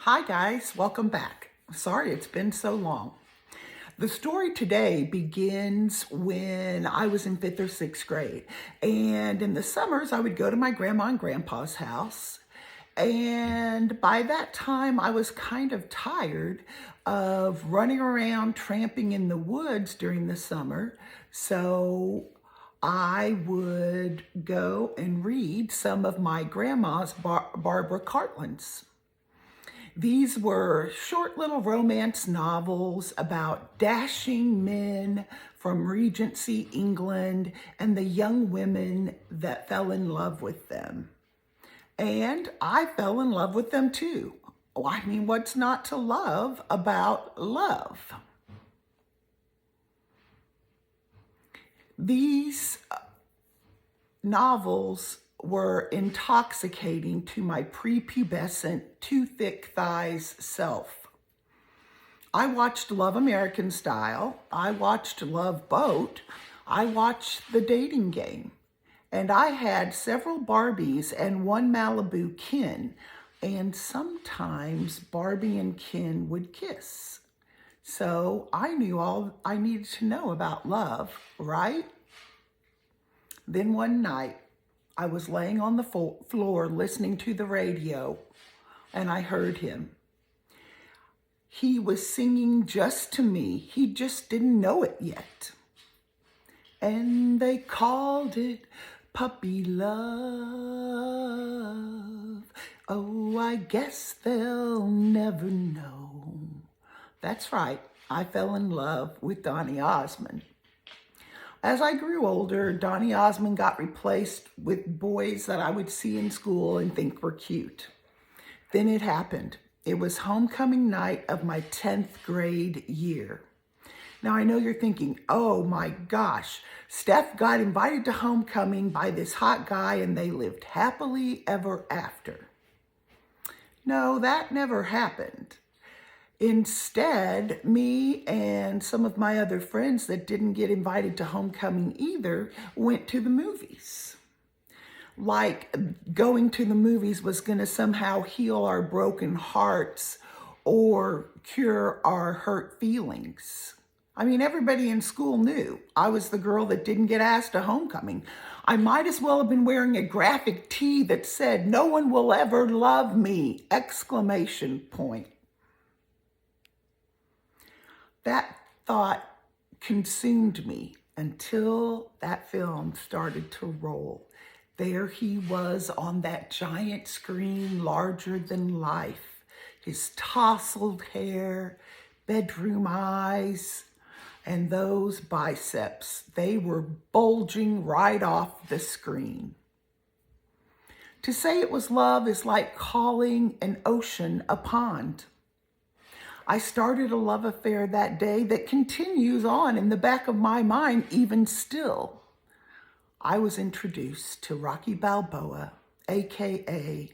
Hi guys, welcome back. Sorry it's been so long. The story today begins when I was in 5th or 6th grade. And in the summers, I would go to my grandma and grandpa's house. And by that time, I was kind of tired of running around tramping in the woods during the summer. So I would go and read some of my grandma's Barbara Cartlands. These were short little romance novels about dashing men from Regency England and the young women that fell in love with them. And I fell in love with them too. Oh, I mean, what's not to love about love? These novels were intoxicating to my prepubescent, too thick thighs self. I watched Love American Style. I watched Love Boat. I watched The Dating Game. And I had several Barbies and one Malibu Ken. And sometimes Barbie and Ken would kiss. So I knew all I needed to know about love, right? Then one night, I was laying on the floor listening to the radio, and I heard him. He was singing just to me. He just didn't know it yet. And they called it puppy love. Oh, I guess they'll never know. That's right. I fell in love with Donny Osmond. As I grew older, Donny Osmond got replaced with boys that I would see in school and think were cute. Then it happened. It was homecoming night of my 10th grade year. Now I know you're thinking, oh my gosh, Steph got invited to homecoming by this hot guy and they lived happily ever after. No, that never happened. Instead, me and some of my other friends that didn't get invited to homecoming either went to the movies. Like going to the movies was going to somehow heal our broken hearts or cure our hurt feelings. I mean, everybody in school knew I was the girl that didn't get asked to homecoming. I might as well have been wearing a graphic tee that said, "No one will ever love me!" exclamation point. That thought consumed me until that film started to roll. There he was on that giant screen, larger than life. His tousled hair, bedroom eyes, and those biceps, they were bulging right off the screen. To say it was love is like calling an ocean a pond. I started a love affair that day that continues on in the back of my mind even still. I was introduced to Rocky Balboa, aka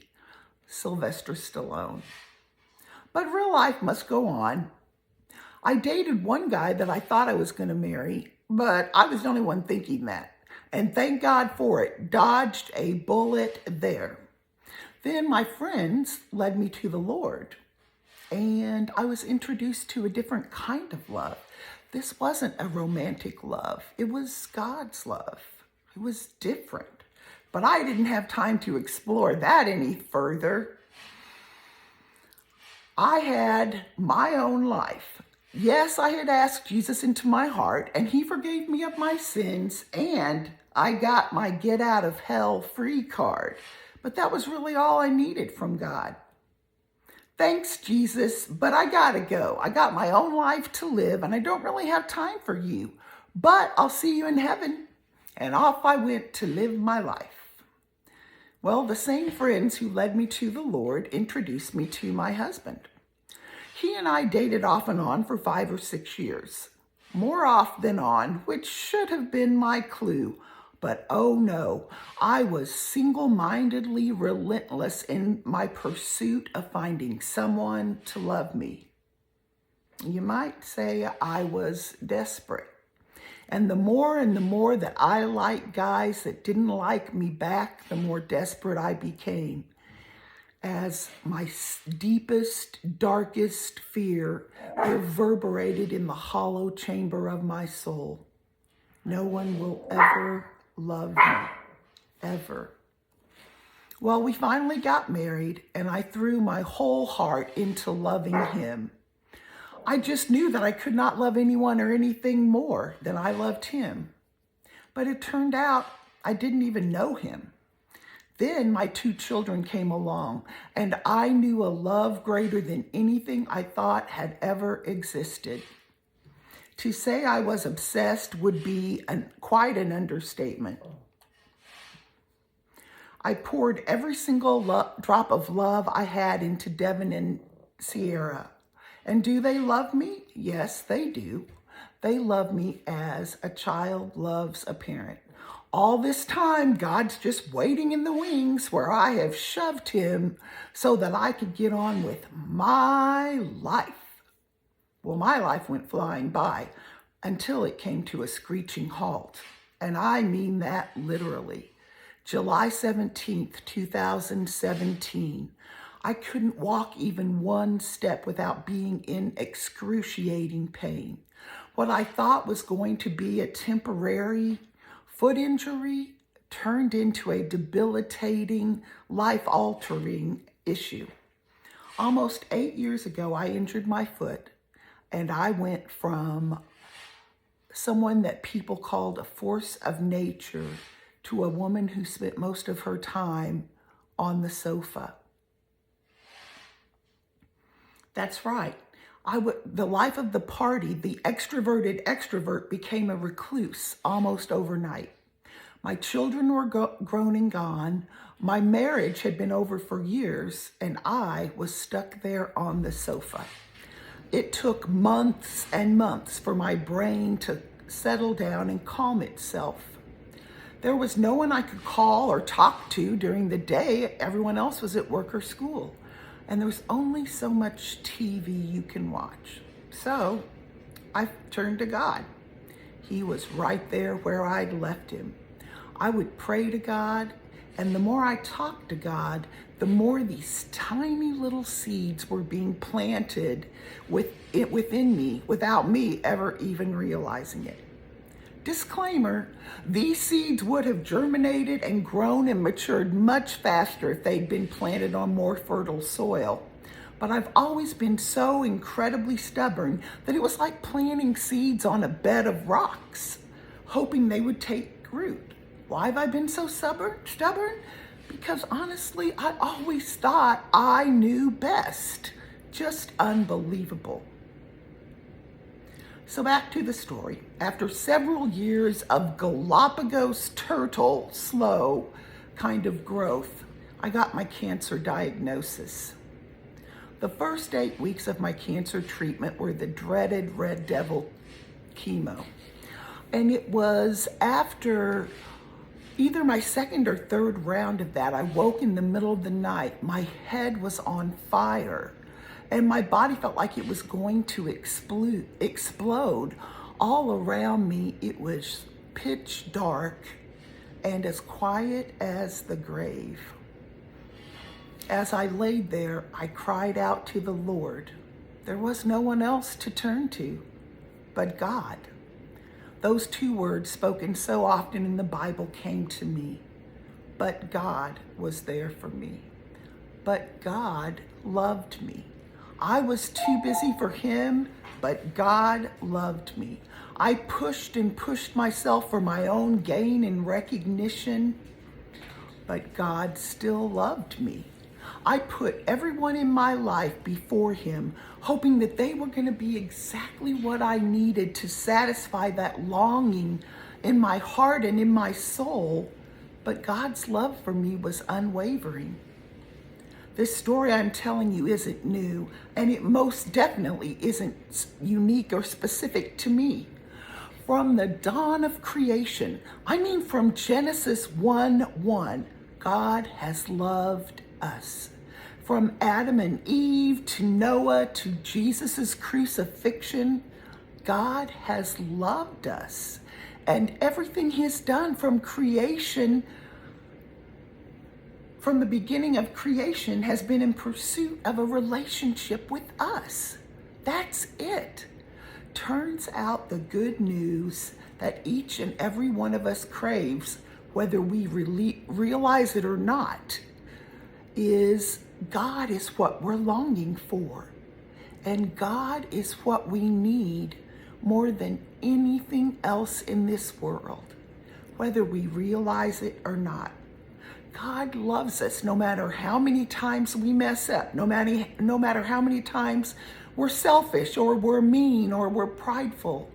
Sylvester Stallone. But real life must go on. I dated one guy that I thought I was going to marry, but I was the only one thinking that. And thank God for it, dodged a bullet there. Then my friends led me to the Lord. And I was introduced to a different kind of love. This wasn't a romantic love. It was God's love. It was different. But I didn't have time to explore that any further. I had my own life. Yes, I had asked Jesus into my heart, and he forgave me of my sins, and I got my get out of hell free card. But that was really all I needed from God. Thanks, Jesus, but I gotta go. I got my own life to live, and I don't really have time for you. But I'll see you in heaven. And off I went to live my life. Well, the same friends who led me to the Lord introduced me to my husband. He and I dated off and on for 5 or 6 years. More off than on, which should have been my clue. But oh no, I was single-mindedly relentless in my pursuit of finding someone to love me. You might say I was desperate. And the more that I liked guys that didn't like me back, the more desperate I became. as my deepest, darkest fear reverberated in the hollow chamber of my soul. No one will ever love me, ever. Well, we finally got married, and I threw my whole heart into loving him. I just knew that I could not love anyone or anything more than I loved him. But it turned out I didn't even know him. Then my 2 children came along, and I knew a love greater than anything I thought had ever existed. To say I was obsessed would be quite an understatement. I poured every single drop of love I had into Devin and Sierra. And do they love me? Yes, they do. They love me as a child loves a parent. All this time, God's just waiting in the wings where I have shoved him so that I could get on with my life. Well, my life went flying by until it came to a screeching halt. And I mean that literally. July 17th, 2017. I couldn't walk even one step without being in excruciating pain. What I thought was going to be a temporary foot injury turned into a debilitating, life-altering issue. Almost 8 years ago, I injured my foot, and I went from someone that people called a force of nature to a woman who spent most of her time on the sofa. That's right. The life of the party, the extroverted extrovert, became a recluse almost overnight. My children were grown and gone. My marriage had been over for years, and I was stuck there on the sofa. It took months and months for my brain to settle down and calm itself. There was no one I could call or talk to during the day. Everyone else was at work or school. And there was only so much TV you can watch. So I turned to God. He was right there where I'd left him. I would pray to God, and the more I talked to God, the more these tiny little seeds were being planted within me without me ever even realizing it. Disclaimer, these seeds would have germinated and grown and matured much faster if they'd been planted on more fertile soil. But I've always been so incredibly stubborn that it was like planting seeds on a bed of rocks, hoping they would take root. Why have I been so stubborn? Because honestly, I always thought I knew best. Just unbelievable. So back to the story. After several years of Galapagos turtle, slow kind of growth, I got my cancer diagnosis. The first 8 weeks of my cancer treatment were the dreaded red devil chemo. And it was after either my second or third round of that, I woke in the middle of the night. My head was on fire. And my body felt like it was going to explode. All around me, it was pitch dark and as quiet as the grave. As I laid there, I cried out to the Lord. There was no one else to turn to but God. Those 2 words spoken so often in the Bible came to me. But God was there for me. But God loved me. I was too busy for him, but God loved me. I pushed and pushed myself for my own gain and recognition, but God still loved me. I put everyone in my life before him, hoping that they were going to be exactly what I needed to satisfy that longing in my heart and in my soul, but God's love for me was unwavering. This story I'm telling you isn't new, and it most definitely isn't unique or specific to me. From the dawn of creation, I mean from Genesis 1:1, God has loved us. From Adam and Eve to Noah to Jesus' crucifixion, God has loved us. And everything he's done from creation from the beginning of creation, has been in pursuit of a relationship with us. That's it. Turns out the good news that each and every one of us craves, whether we realize it or not, is God is what we're longing for. And God is what we need more than anything else in this world, whether we realize it or not. God loves us no matter how many times we mess up, no matter how many times we're selfish or we're mean or we're prideful.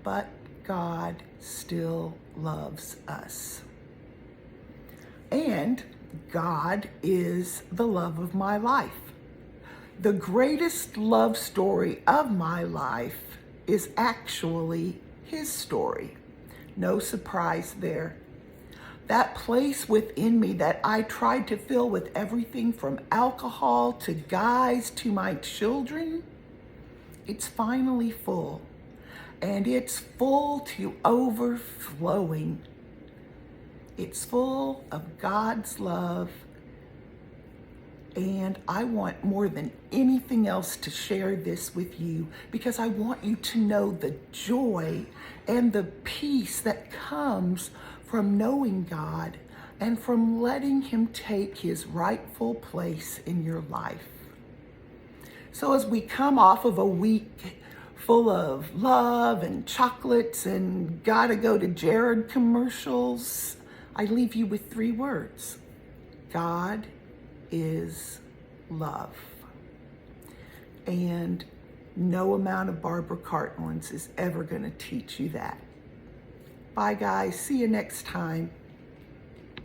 But God still loves us. And God is the love of my life. The greatest love story of my life is actually His story. No surprise there. That place within me that I tried to fill with everything from alcohol to guys to my children, it's finally full. And it's full to overflowing. It's full of God's love. And I want more than anything else to share this with you, because I want you to know the joy and the peace that comes from knowing God and from letting Him take His rightful place in your life. So as we come off of a week full of love and chocolates and gotta go to Jared commercials, I leave you with 3 words. God is love. And no amount of Barbara Cartland's is ever going to teach you that. Bye, guys. See you next time.